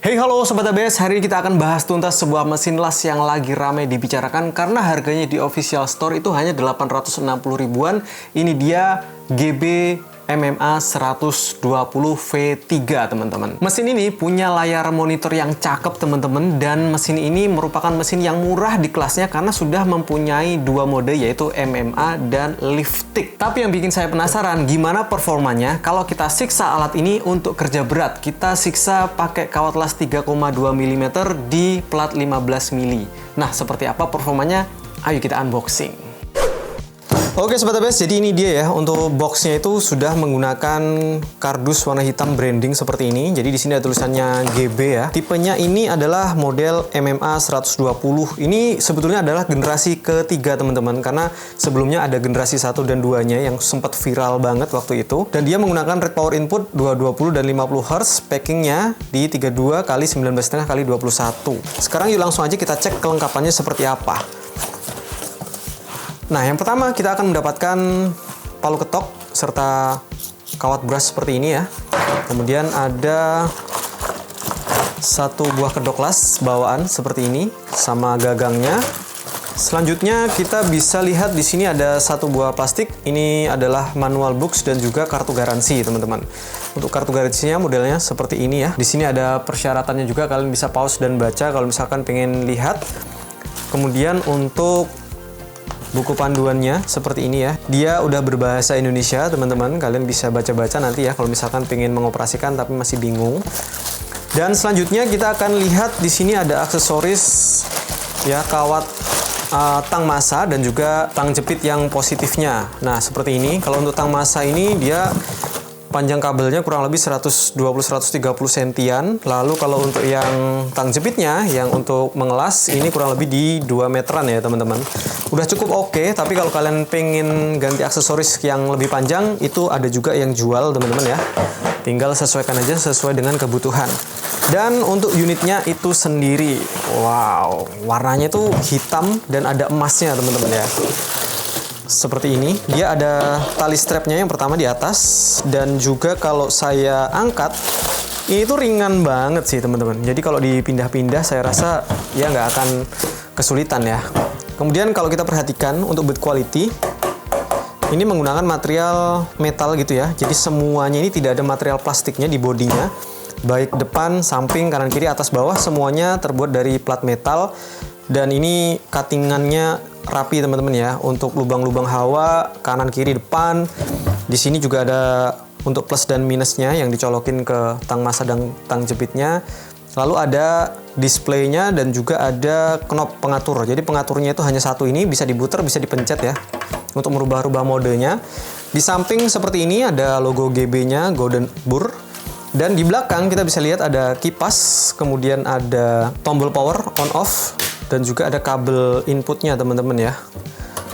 Hey halo Sobat ABS, hari ini kita akan bahas tuntas sebuah mesin las yang lagi ramai dibicarakan karena harganya di official store itu hanya 860 ribuan. Ini dia GB MMA 120 V3 teman-teman. Mesin ini punya layar monitor yang cakep teman-teman, dan mesin ini merupakan mesin yang murah di kelasnya karena sudah mempunyai dua mode yaitu MMA dan lifting. Tapi yang bikin saya penasaran gimana performanya kalau kita siksa alat ini untuk kerja berat. Kita siksa pakai kawat las 3,2 mm di plat 15 mili. Nah, seperti apa performanya? Ayo kita unboxing. Oke Sobat ABS, jadi ini dia ya, untuk boxnya itu sudah menggunakan kardus warna hitam branding seperti ini. Jadi di sini ada tulisannya GB ya. Tipenya ini adalah model MMA 120. Ini sebetulnya adalah generasi ketiga teman-teman, karena sebelumnya ada generasi 1 dan 2-nya yang sempat viral banget waktu itu. Dan dia menggunakan red power input 220 dan 50 Hz, packingnya di 32 x 19,5 x 21. Sekarang yuk langsung aja kita cek kelengkapannya seperti apa. Nah, yang pertama kita akan mendapatkan palu ketok serta kawat brush seperti ini ya. Kemudian ada satu buah kedok las bawaan seperti ini sama gagangnya. Selanjutnya kita bisa lihat di sini ada satu buah plastik. Ini adalah manual books dan juga kartu garansi, teman-teman. Untuk kartu garansinya modelnya seperti ini ya. Di sini ada persyaratannya juga, kalian bisa pause dan baca kalau misalkan pengen lihat. Kemudian untuk buku panduannya seperti ini ya. Dia udah berbahasa Indonesia, teman-teman. Kalian bisa baca-baca nanti ya kalau misalkan pengen mengoperasikan tapi masih bingung. Dan selanjutnya kita akan lihat di sini ada aksesoris ya, kawat tang masa dan juga tang jepit yang positifnya. Nah, seperti ini. Kalau untuk tang masa ini dia panjang kabelnya kurang lebih 120-130 sentian. Lalu kalau untuk yang tang jepitnya, yang untuk mengelas, ini kurang lebih di 2 meteran ya teman-teman. Udah cukup oke, tapi kalau kalian pengen ganti aksesoris yang lebih panjang, itu ada juga yang jual teman-teman ya. Tinggal sesuaikan aja sesuai dengan kebutuhan. Dan untuk unitnya itu sendiri, wow, warnanya tuh hitam dan ada emasnya teman-teman ya. Seperti ini, dia ada tali strapnya yang pertama di atas, dan juga kalau saya angkat ini tuh ringan banget sih teman-teman. Jadi kalau dipindah-pindah saya rasa ya nggak akan kesulitan ya. Kemudian kalau kita perhatikan untuk build quality, ini menggunakan material metal gitu ya. Jadi semuanya ini tidak ada material plastiknya di bodinya, baik depan, samping, kanan, kiri, atas, bawah, semuanya terbuat dari plat metal. Dan ini cuttingannya rapi teman-teman ya, untuk lubang-lubang hawa kanan kiri depan. Di sini juga ada untuk plus dan minusnya yang dicolokin ke tang masa dan tang jepitnya. Lalu ada displaynya dan juga ada knob pengatur. Jadi pengaturnya itu hanya satu, ini bisa diputar, bisa dipencet ya untuk merubah-rubah modenya. Di samping seperti ini ada logo GB-nya, Golden Burr. Dan di belakang kita bisa lihat ada kipas, kemudian ada tombol power on off, dan juga ada kabel inputnya teman-teman ya.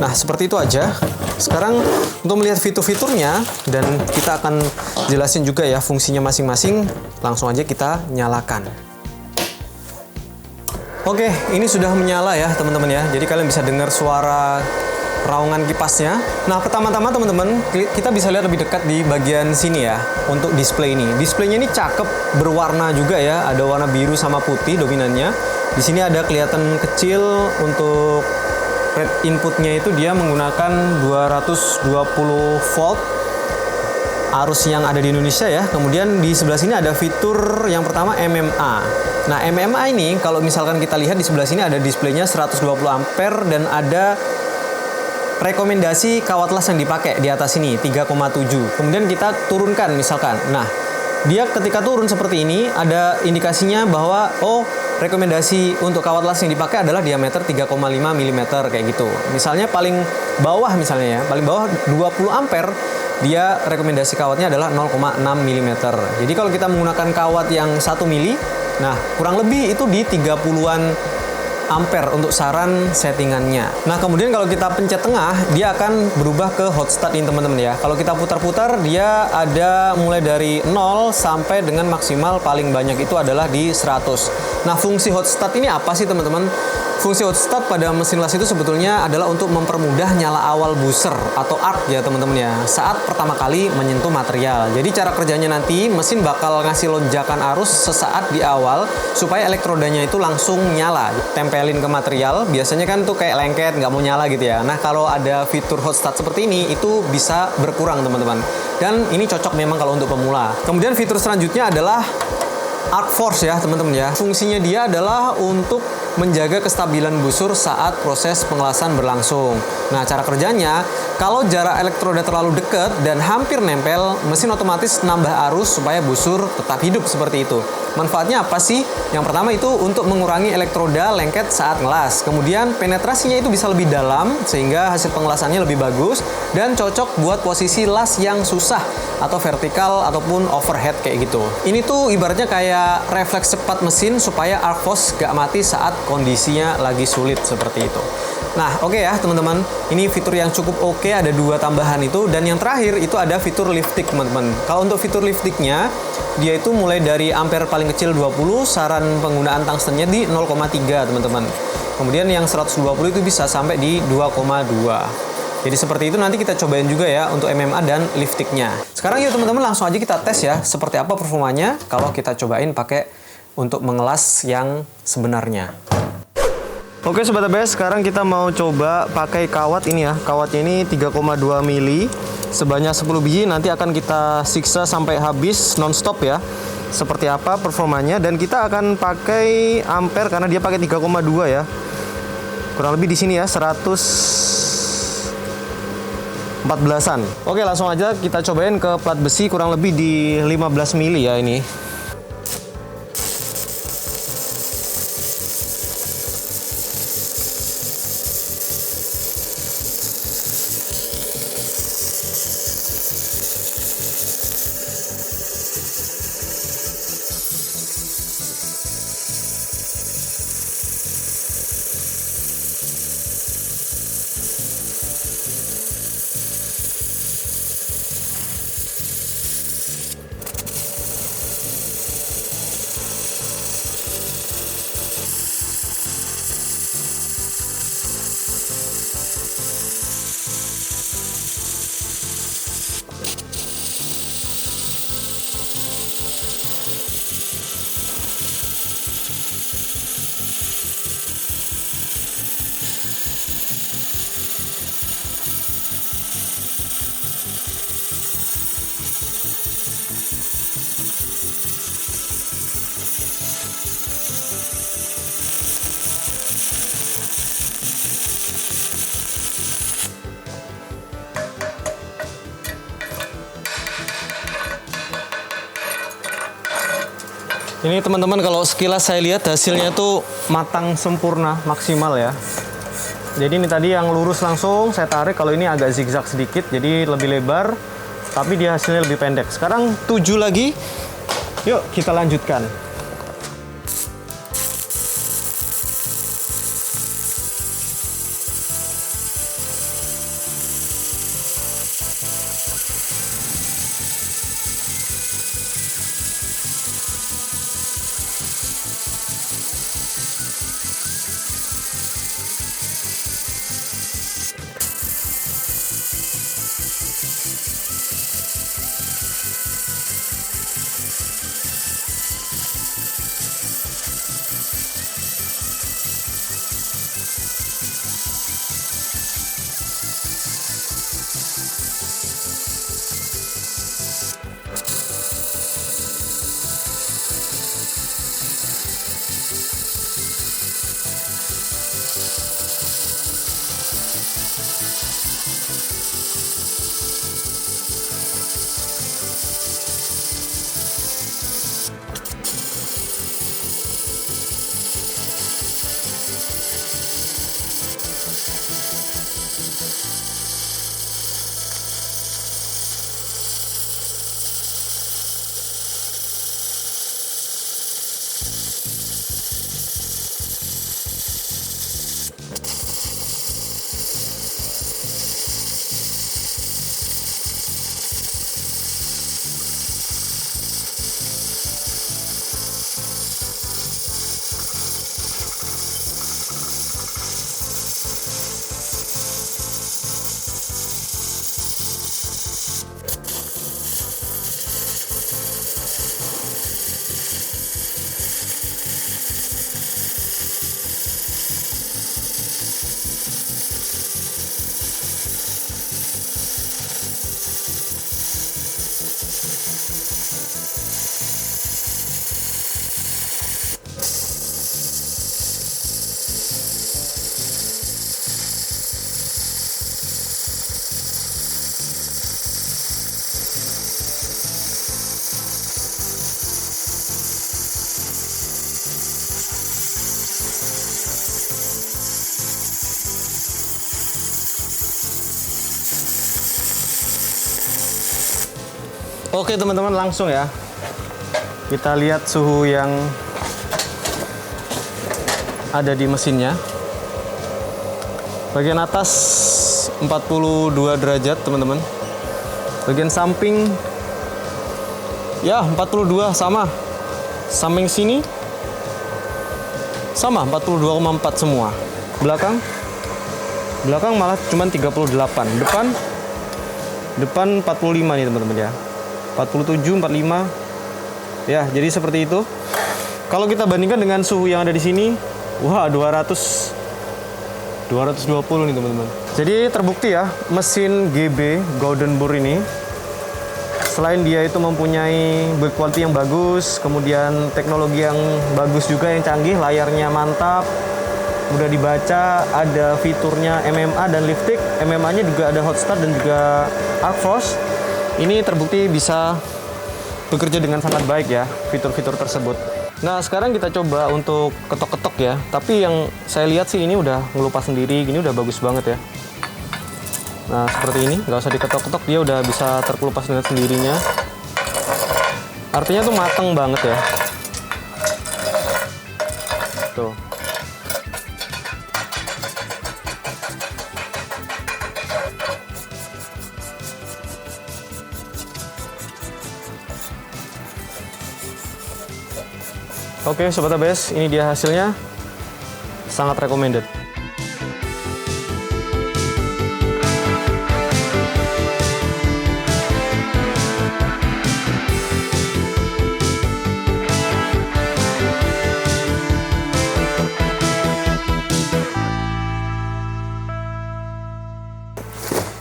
Nah, seperti itu aja. Sekarang untuk melihat fitur-fiturnya, dan kita akan jelasin juga ya fungsinya masing-masing, langsung aja kita nyalakan. Oke, ini sudah menyala ya teman-teman ya. Jadi kalian bisa dengar suara raungan kipasnya. Nah, pertama-tama teman-teman, kita bisa lihat lebih dekat di bagian sini ya untuk display ini. Displaynya ini cakep, berwarna juga ya. Ada warna biru sama putih dominannya. Di sini ada kelihatan kecil untuk red inputnya, itu dia menggunakan 220 volt arus yang ada di Indonesia ya. Kemudian di sebelah sini ada fitur yang pertama MMA. Nah, MMA ini kalau misalkan kita lihat di sebelah sini ada displaynya 120 ampere dan ada rekomendasi kawat las yang dipakai di atas ini 3,7. Kemudian kita turunkan misalkan. Nah, dia ketika turun seperti ini ada indikasinya bahwa rekomendasi untuk kawat las yang dipakai adalah diameter 3,5 mm kayak gitu. Misalnya paling bawah misalnya ya, paling bawah 20 ampere, dia rekomendasi kawatnya adalah 0,6 mm. Jadi kalau kita menggunakan kawat yang 1 mili, nah kurang lebih itu di 30-an ampere untuk saran settingannya. Nah, kemudian kalau kita pencet tengah, dia akan berubah ke hot start ini teman-teman ya. Kalau kita putar-putar, dia ada mulai dari 0 sampai dengan maksimal paling banyak itu adalah di 100. Nah, fungsi hot start ini apa sih teman-teman? Fungsi hot start pada mesin las itu sebetulnya adalah untuk mempermudah nyala awal booster atau arc ya teman-teman ya, saat pertama kali menyentuh material. Jadi cara kerjanya nanti mesin bakal ngasih lonjakan arus sesaat di awal supaya elektrodanya itu langsung nyala. Tempelin ke material, biasanya kan tuh kayak lengket nggak mau nyala gitu ya. Nah kalau ada fitur hot start seperti ini itu bisa berkurang teman-teman. Dan ini cocok memang kalau untuk pemula. Kemudian fitur selanjutnya adalah arc force ya teman-teman ya. Fungsinya dia adalah untuk menjaga kestabilan busur saat proses pengelasan berlangsung. Nah, cara kerjanya, kalau jarak elektroda terlalu dekat dan hampir nempel, mesin otomatis nambah arus supaya busur tetap hidup seperti itu. Manfaatnya apa sih? Yang pertama itu untuk mengurangi elektroda lengket saat ngelas. Kemudian penetrasinya itu bisa lebih dalam sehingga hasil pengelasannya lebih bagus dan cocok buat posisi las yang susah atau vertikal ataupun overhead kayak gitu. Ini tuh ibaratnya kayak refleks cepat mesin supaya arc force gak mati saat kondisinya lagi sulit seperti itu. Nah, oke ya teman-teman, ini fitur yang cukup oke, ada 2 tambahan itu, dan yang terakhir itu ada fitur lifting teman-teman. Kalau untuk fitur liftingnya, dia itu mulai dari ampere paling kecil 20, saran penggunaan tungstennya di 0,3 teman-teman. Kemudian yang 120 itu bisa sampai di 2,2. Jadi seperti itu, nanti kita cobain juga ya untuk MMA dan liftingnya. Sekarang yuk teman-teman langsung aja kita tes ya, seperti apa performanya kalau kita cobain pakai untuk mengelas yang sebenarnya. Oke Sobat ABS, sekarang kita mau coba pakai kawat ini ya. Kawatnya ini 3,2 mili sebanyak 10 biji, nanti akan kita siksa sampai habis non-stop ya. Seperti apa performanya, dan kita akan pakai ampere karena dia pakai 3,2 ya. Kurang lebih di sini ya 114-an. Oke, langsung aja kita cobain ke plat besi kurang lebih di 15 mili ya ini. Ini teman-teman kalau sekilas saya lihat hasilnya tuh matang sempurna, maksimal ya. Jadi ini tadi yang lurus langsung saya tarik, kalau ini agak zigzag sedikit jadi lebih lebar, tapi dia hasilnya lebih pendek. Sekarang 7 lagi, yuk kita lanjutkan. Oke teman-teman, langsung ya. Kita lihat suhu yang ada di mesinnya. Bagian atas 42 derajat teman-teman. Bagian samping ya 42 sama. Samping sini sama 42,4 semua. Belakang malah cuma 38. Depan 45 nih teman-teman ya. 47, 45. Ya, jadi seperti itu. Kalau kita bandingkan dengan suhu yang ada di sini, wah 220 nih teman-teman. Jadi terbukti ya, mesin GB Golden Boar ini selain dia itu mempunyai build quality yang bagus, kemudian teknologi yang bagus juga yang canggih, layarnya mantap, mudah dibaca, ada fiturnya MMA dan liftik. MMA-nya juga ada hot start dan juga arc force. Ini terbukti bisa bekerja dengan sangat baik ya, fitur-fitur tersebut. Nah, sekarang kita coba untuk ketok-ketok ya. Tapi yang saya lihat sih ini udah ngelupas sendiri, gini udah bagus banget ya. Nah, seperti ini, nggak usah diketok-ketok, dia udah bisa terkelupas dengan sendirinya. Artinya tuh mateng banget ya. Tuh. Oke Sobat ABS, ini dia hasilnya, sangat recommended.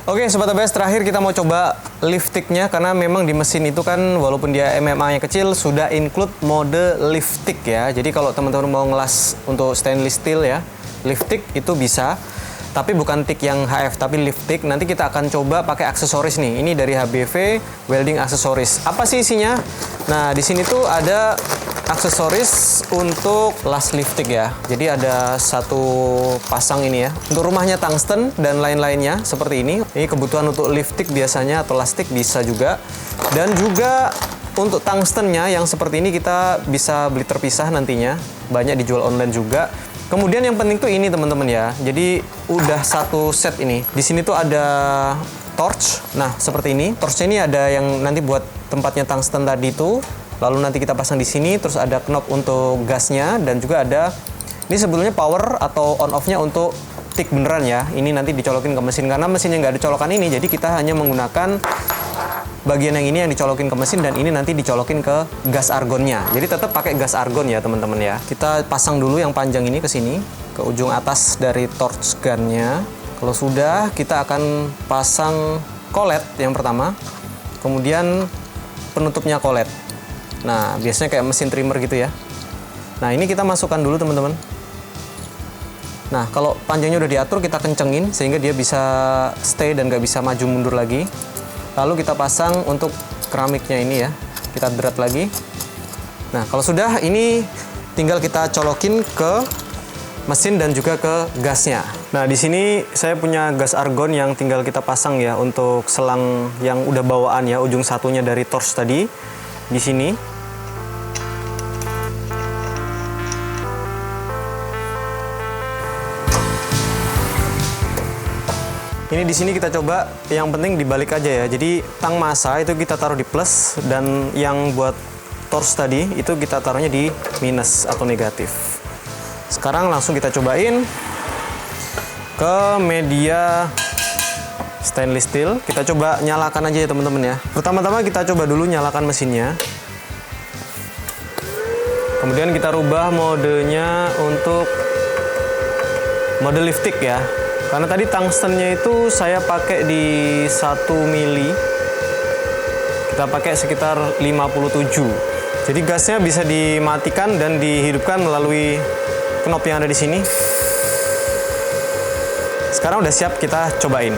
Oke Sobat ABS, terakhir kita mau coba liftiknya, karena memang di mesin itu kan walaupun dia MMA-nya kecil sudah include mode liftik ya. Jadi kalau teman-teman mau ngelas untuk stainless steel ya, liftik itu bisa. Tapi bukan tik yang HF, tapi liftik. Nanti kita akan coba pakai aksesoris nih. Ini dari HBV Welding Aksesoris. Apa sih isinya? Nah, di sini tuh ada aksesoris untuk las liftik ya. Jadi ada satu pasang ini ya. Untuk rumahnya tungsten dan lain-lainnya seperti ini. Ini kebutuhan untuk liftik biasanya atau lastik bisa juga. Dan juga untuk tungstennya yang seperti ini kita bisa beli terpisah nantinya. Banyak dijual online juga. Kemudian yang penting tuh ini teman-teman ya. Jadi udah satu set ini. Di sini tuh ada torch. Nah, seperti ini. Torchnya ini ada yang nanti buat tempatnya tungsten tadi itu. Lalu nanti kita pasang di sini, terus ada knob untuk gasnya dan juga ada ini sebetulnya power atau on off-nya untuk tik beneran ya. Ini nanti dicolokin ke mesin karena mesinnya nggak ada colokan ini. Jadi kita hanya menggunakan bagian yang ini yang dicolokin ke mesin dan ini nanti dicolokin ke gas argonnya. Jadi tetap pakai gas argon ya teman-teman ya. Kita pasang dulu yang panjang ini ke sini, ke ujung atas dari torch gunnya. Kalau sudah, kita akan pasang collet yang pertama. Kemudian penutupnya collet. Nah, biasanya kayak mesin trimmer gitu ya. Nah, ini kita masukkan dulu teman-teman. Nah, kalau panjangnya udah diatur, kita kencengin sehingga dia bisa stay dan nggak bisa maju mundur lagi. Lalu kita pasang untuk keramiknya ini ya. Kita drat lagi. Nah, kalau sudah ini tinggal kita colokin ke mesin dan juga ke gasnya. Nah, di sini saya punya gas argon yang tinggal kita pasang ya untuk selang yang udah bawaan ya, ujung satunya dari torch tadi di sini. Ini di sini kita coba, yang penting dibalik aja ya. Jadi tang massa itu kita taruh di plus dan yang buat torch tadi itu kita taruhnya di minus atau negatif. Sekarang langsung kita cobain ke media stainless steel. Kita coba nyalakan aja ya teman-teman ya. Pertama-tama kita coba dulu nyalakan mesinnya. Kemudian kita rubah modenya untuk mode liftik ya. Karena tadi tungstennya itu saya pakai di 1 mili. Kita pakai sekitar 57. Jadi gasnya bisa dimatikan dan dihidupkan melalui knob yang ada di sini. Sekarang udah siap kita cobain.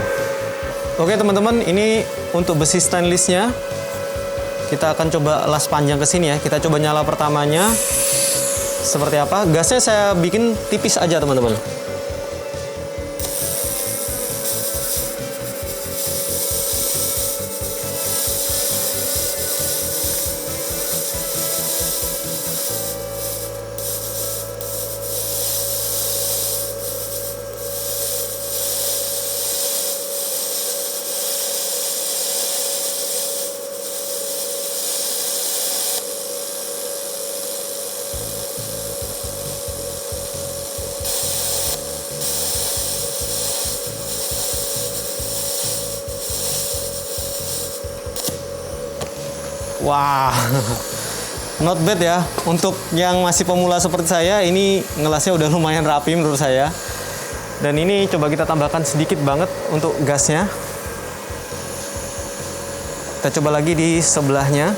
Oke teman-teman, ini untuk besi stainlessnya. Kita akan coba las panjang ke sini ya. Kita coba nyala pertamanya. Seperti apa? Gasnya saya bikin tipis aja teman-teman. Wah, not bad ya. Untuk yang masih pemula seperti saya, ini ngelasnya udah lumayan rapi menurut saya. Dan ini coba kita tambahkan sedikit banget untuk gasnya. Kita coba lagi di sebelahnya.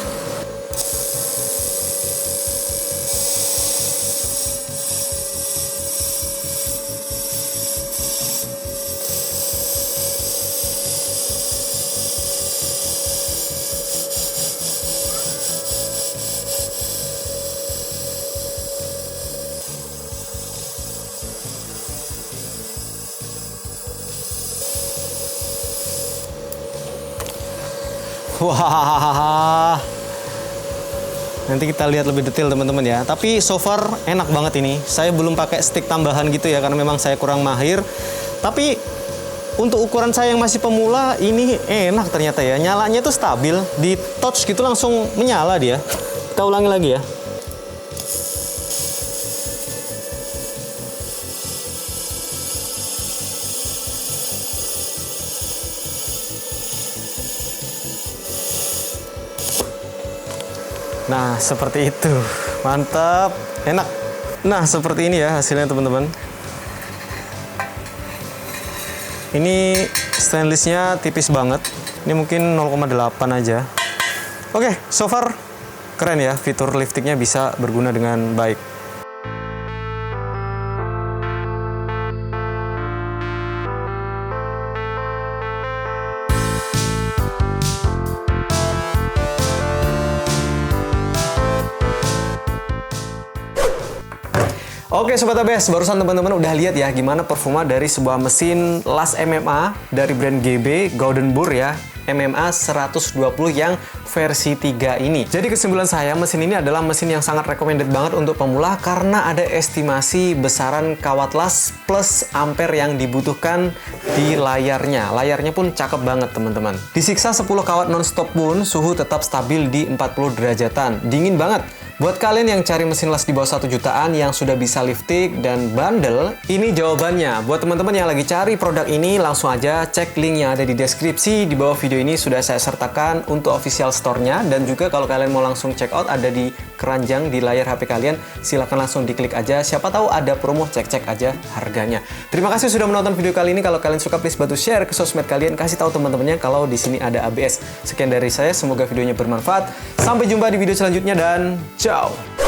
Wah, nanti kita lihat lebih detail teman-teman ya. Tapi so far enak banget ini. Saya belum pakai stick tambahan gitu ya, karena memang saya kurang mahir. Tapi untuk ukuran saya yang masih pemula, ini enak ternyata ya. Nyalanya tuh stabil, di touch gitu langsung menyala dia. Kita ulangi lagi ya. Nah, seperti itu. Mantap, enak. Nah, seperti ini ya hasilnya teman-teman. Ini stainlessnya tipis banget. Ini mungkin 0,8 aja. Oke, so far keren ya. Fitur liftingnya bisa berguna dengan baik. Oke Sobat ABS, barusan teman-teman udah lihat ya gimana performa dari sebuah mesin las MMA dari brand GB Golden Burr ya, MMA 120 yang versi 3 ini. Jadi kesimpulan saya, mesin ini adalah mesin yang sangat recommended banget untuk pemula karena ada estimasi besaran kawat las plus ampere yang dibutuhkan di layarnya. Layarnya pun cakep banget teman-teman. Disiksa 10 kawat non-stop pun suhu tetap stabil di 40 derajatan. Dingin banget. Buat kalian yang cari mesin las di bawah 1 jutaan yang sudah bisa lifting dan bandel, ini jawabannya. Buat teman-teman yang lagi cari produk ini, langsung aja cek link yang ada di deskripsi. Di bawah video ini sudah saya sertakan untuk official store-nya. Dan juga kalau kalian mau langsung check out, ada di keranjang di layar HP kalian. Silahkan langsung diklik aja. Siapa tahu ada promo, cek-cek aja harganya. Terima kasih sudah menonton video kali ini. Kalau kalian suka, please bantu share ke sosmed kalian. Kasih tahu teman-temannya kalau di sini ada ABS. Sekian dari saya, semoga videonya bermanfaat. Sampai jumpa di video selanjutnya dan ciao!